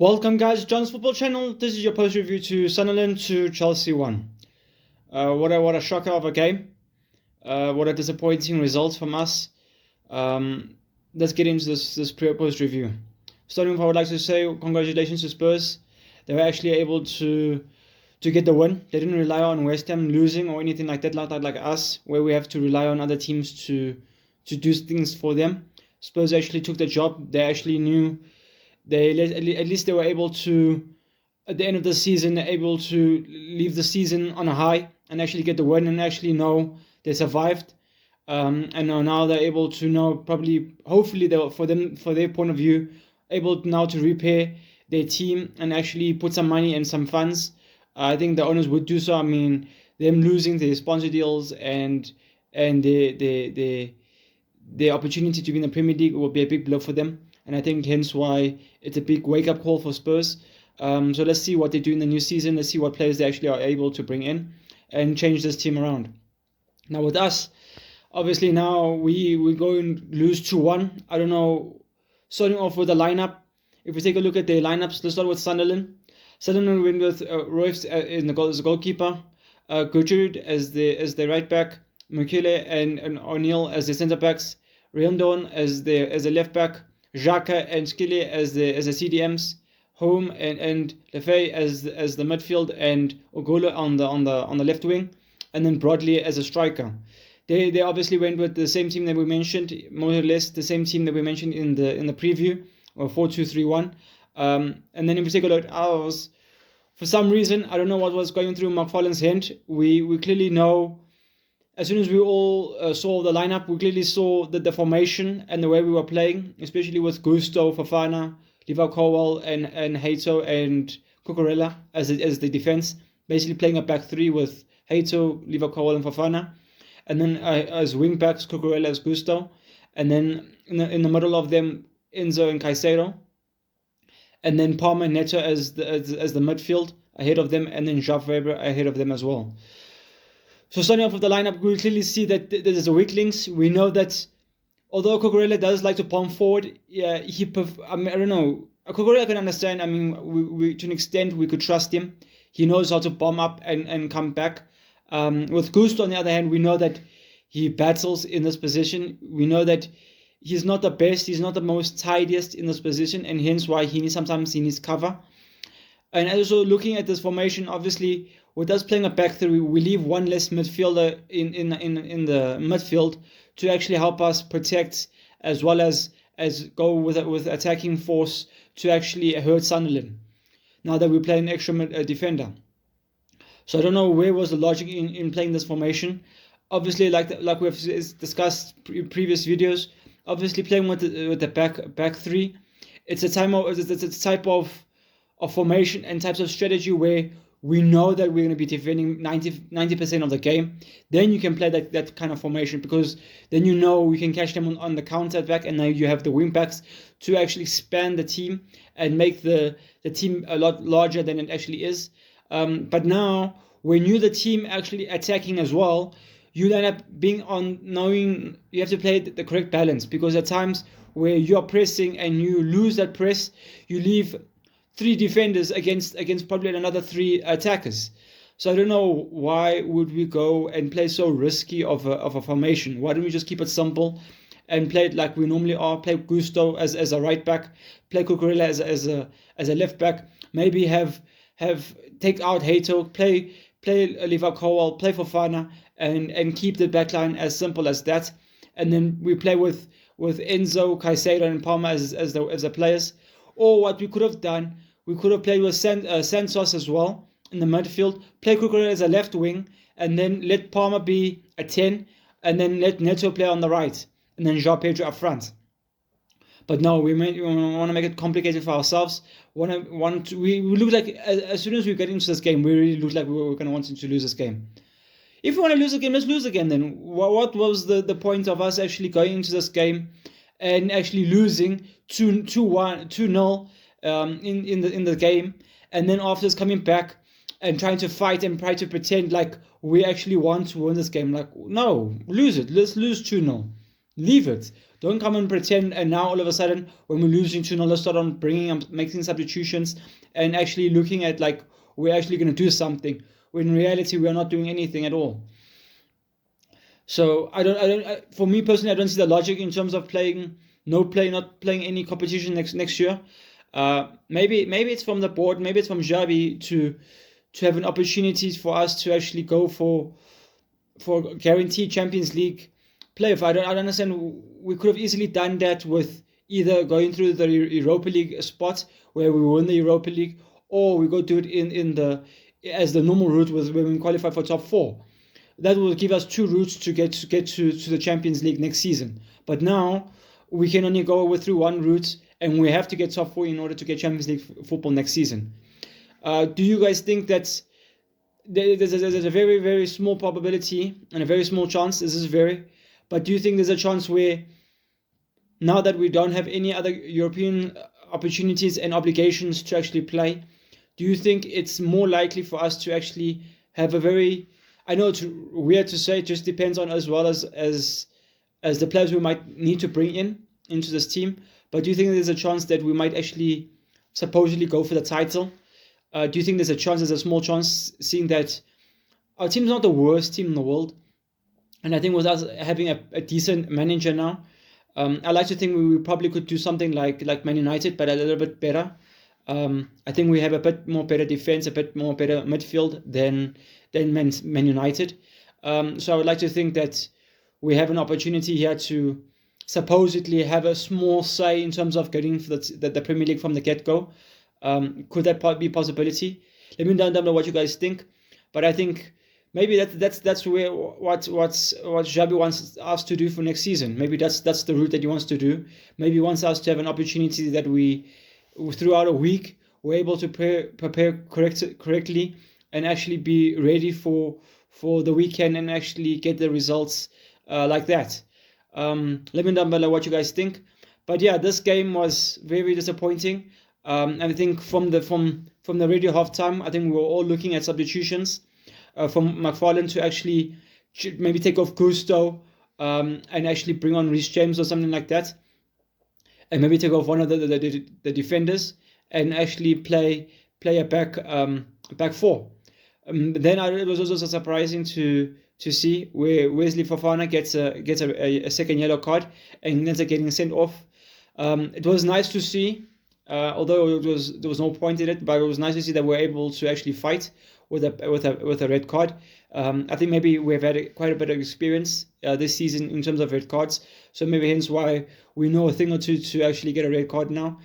Welcome, guys, John's Football Channel. This is your post review to Sunderland to Chelsea 1. What a shocker of a game. What a disappointing result from us. Let's get into this post review. Starting off, I would like to say congratulations to Spurs. They were actually able to get the win. They didn't rely on West Ham losing or anything like that, like us, where we have to rely on other teams to do things for them. Spurs actually took the job. They actually knew. At least they were able to, at the end of the season, able to leave the season on a high and actually get the win and actually know they survived. And now they're able to know, probably, hopefully, for their point of view, able now to repair their team and actually put some money and some funds. I think the owners would do so. I mean, them losing their sponsor deals and the opportunity to be in the Premier League will be a big blow for them. And I think hence why it's a big wake-up call for Spurs. So let's see what they do in the new season. Let's see what players they actually are able to bring in and change this team around. Now with us, obviously now we go and lose 2-1. I don't know, starting off with the lineup. If we take a look at their lineups, let's start with Sunderland. Sunderland win with Royce as the goalkeeper, Gudrid as the right back, Mukele and O'Neill as the centre backs, Riondon as the left back, Xhaka and Skilly as the CDMs, Home and Lefay as the midfield, and Ogolo on the left wing, and then Broadley as a striker. They obviously went with the same team that we mentioned, more or less the same team that we mentioned in the preview, or 4-2-3-1. And then if we take a look at ours, for some reason, I don't know what was going through McFarlane's head. We clearly know. As soon as we all saw the lineup, we clearly saw the formation and the way we were playing, especially with Gusto, Fofana, Liva Cowell, and Hato and Cucurella as the defense, basically playing a back three with Hato, Liva Cowell, and Fofana, and then as wing backs, Cucurella as Gusto, and then in the middle of them, Enzo and Caicedo, and then Palmer and Neto as the midfield ahead of them, and then Jaf Weber ahead of them as well. So starting off with the lineup, we clearly see that there's a weak links. We know that although Cucurella does like to palm forward, I don't know. Cucurella can understand. I mean, we to an extent we could trust him. He knows how to bomb up and come back. With Gusto, on the other hand, we know that he battles in this position. We know that he's not the best. He's not the most tidiest in this position, and hence why sometimes he needs cover. And also looking at this formation, obviously, with us playing a back three, we leave one less midfielder in the midfield to actually help us protect as well as go with attacking force to actually hurt Sunderland. Now that we play an extra defender, so I don't know where was the logic in playing this formation. Obviously, like we have discussed in previous videos, obviously playing with the back three, it's a type of formation and types of strategy where we know that we're going to be defending 90% of the game. Then you can play that kind of formation, because then you know we can catch them on the counter attack, and now you have the wing backs to actually expand the team and make the team a lot larger than it actually is. But now when you're the team actually attacking as well, you end up being on knowing you have to play the correct balance, because at times where you're pressing and you lose that press, you leave 3 defenders against probably another 3 attackers. So I don't know why would we go and play so risky of a formation. Why don't we just keep it simple and play it like we normally are? Play Gusto as a right back, play Cucurella as a left back. Maybe take out Hato, play Liva Cowell, play Fofana, and keep the backline as simple as that. And then we play with Enzo, Caicedo, and Palmer as the players. Or what we could have done, we could have played with Santos as well in the midfield, play Cucurella as a left wing, and then let Palmer be a 10, and then let Neto play on the right, and then João Pedro up front. But no, we want to make it complicated for ourselves. We look like, as soon as we get into this game, we really look like we were going to want to lose this game. If we want to lose the game, let's lose again then. What was the point of us actually going into this game and actually losing 2-0 in the game, and then after this coming back and trying to fight and try to pretend like we actually want to win this game? Like, no, lose it. Let's lose 2-0. Leave it. Don't come and pretend, and now all of a sudden, when we're losing 2-0, let's start on making substitutions and actually looking at like we're actually going to do something. When in reality, we are not doing anything at all. So for me personally, I don't see the logic in terms of not playing any competition next year. Maybe it's from the board, maybe it's from Xavi to have an opportunity for us to actually go for guaranteed Champions League playoff. I don't understand. We could have easily done that with either going through the Europa League spot where we win the Europa League, or we go do it as the normal route when we qualify for top 4. That will give us 2 routes to get to the Champions League next season. But now we can only go through one route, and we have to get top 4 in order to get Champions League football next season. Do you guys think that there's a very, very small probability and a very small chance? But do you think there's a chance where now that we don't have any other European opportunities and obligations to actually play, do you think it's more likely for us to actually have a very, I know it's weird to say, it just depends on as well as the players we might need to bring into this team, but do you think there's a chance that we might actually supposedly go for the title? Do you think there's a small chance, seeing that our team's not the worst team in the world, and I think with us having a decent manager now, I like to think we probably could do something like Man United, but a little bit better. I think we have a bit more better defense, a bit more better midfield than Man United. So I would like to think that we have an opportunity here to supposedly have a small say in terms of getting for the Premier League from the get-go. Could that be a possibility? Let me know what you guys think. But I think maybe that's where what Xabi wants us to do for next season. Maybe that's the route that he wants to do. Maybe he wants us to have an opportunity that we, throughout a week, we're able to prepare correctly and actually be ready for the weekend and actually get the results like that. Let me know below what you guys think. But yeah, this game was very disappointing. I think from the radio halftime, I think we were all looking at substitutions from McFarlane to actually maybe take off Gusto and actually bring on Reece James or something like that, and maybe take off one of the defenders and actually play a back 4. Then it was also surprising to see where Wesley Fofana gets a second yellow card and ends up getting sent off. It was nice to see. Although there was no point in it, but it was nice to see that we're able to actually fight with a red card. I think maybe we've had quite a bit of experience this season in terms of red cards, so maybe hence why we know a thing or two to actually get a red card now.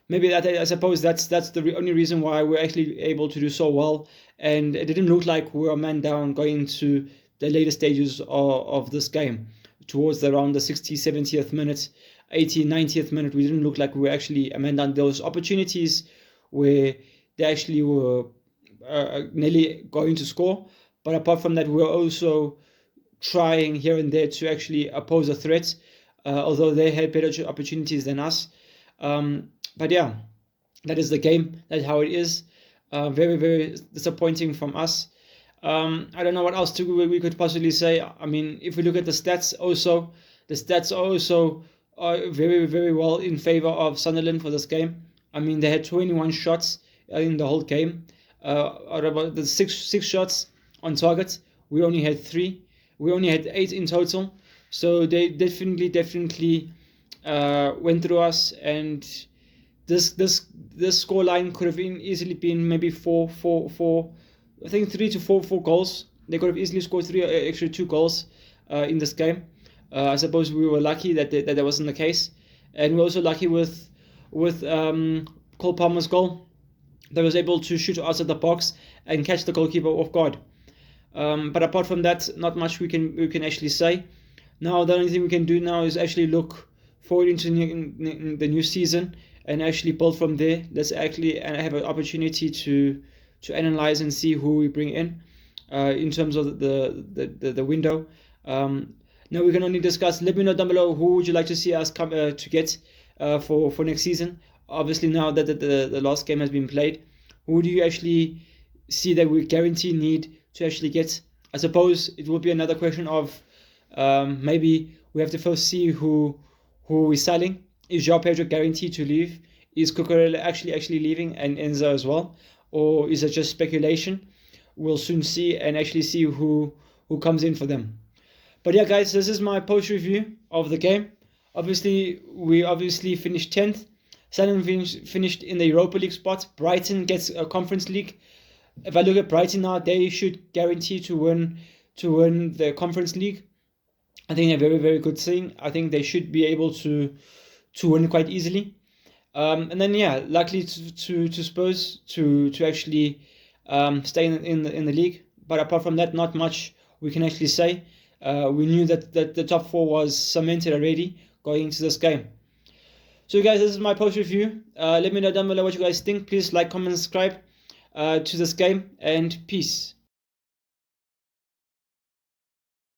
Maybe I suppose that's the only reason why we're actually able to do so well, and it didn't look like we were a man down going into the later stages of this game. Towards around the 60th, 70th minute, 80th, 90th minute, we didn't look like we were actually a man down. Those opportunities where they actually were nearly going to score, but apart from that, we were also trying here and there to actually oppose a threat, although they had better opportunities than us. But yeah, that is the game. That's how it is. Very, very disappointing from us. I don't know what else we could possibly say. I mean, if we look at the stats also are very, very well in favor of Sunderland for this game. I mean, they had 21 shots in the whole game. Out of the six shots on target, we only had 3. We only had 8 in total. So they definitely went through us, and this scoreline could have easily been maybe 4. I think 3 to 4 goals. They could have easily scored 2 goals in this game. I suppose we were lucky that that wasn't the case, and we're also lucky with Cole Palmer's goal that was able to shoot outside the box and catch the goalkeeper off guard. But apart from that, not much we can actually say. Now the only thing we can do now is actually look forward into the new season and actually build from there. Let's actually have an opportunity to analyze and see who we bring in terms of the window. Now we can only discuss. Let me know down below who would you like to see us come to get for next season. Obviously, now that the last game has been played, who do you actually see that we guarantee need to actually get? I suppose it will be another question of maybe we have to first see who is selling. Is João Pedro guaranteed to leave? Is Cucurella actually leaving, and Enzo as well? Or is it just speculation? We'll soon see, and actually see who comes in for them. But yeah, guys, this is my post review of the game. We finished 10th. Sunderland finished in the Europa League spot. Brighton gets a Conference League. If I look at Brighton now, they should guarantee to win the Conference League. I think a very, very good thing. I think they should be able to win quite easily. And then yeah, luckily to Spurs to actually stay in the league. But apart from that, not much we can actually say. We knew that the top 4 was cemented already going into this game. So guys, this is my post review. Let me know down below what you guys think. Please like, comment, subscribe to this game, and peace.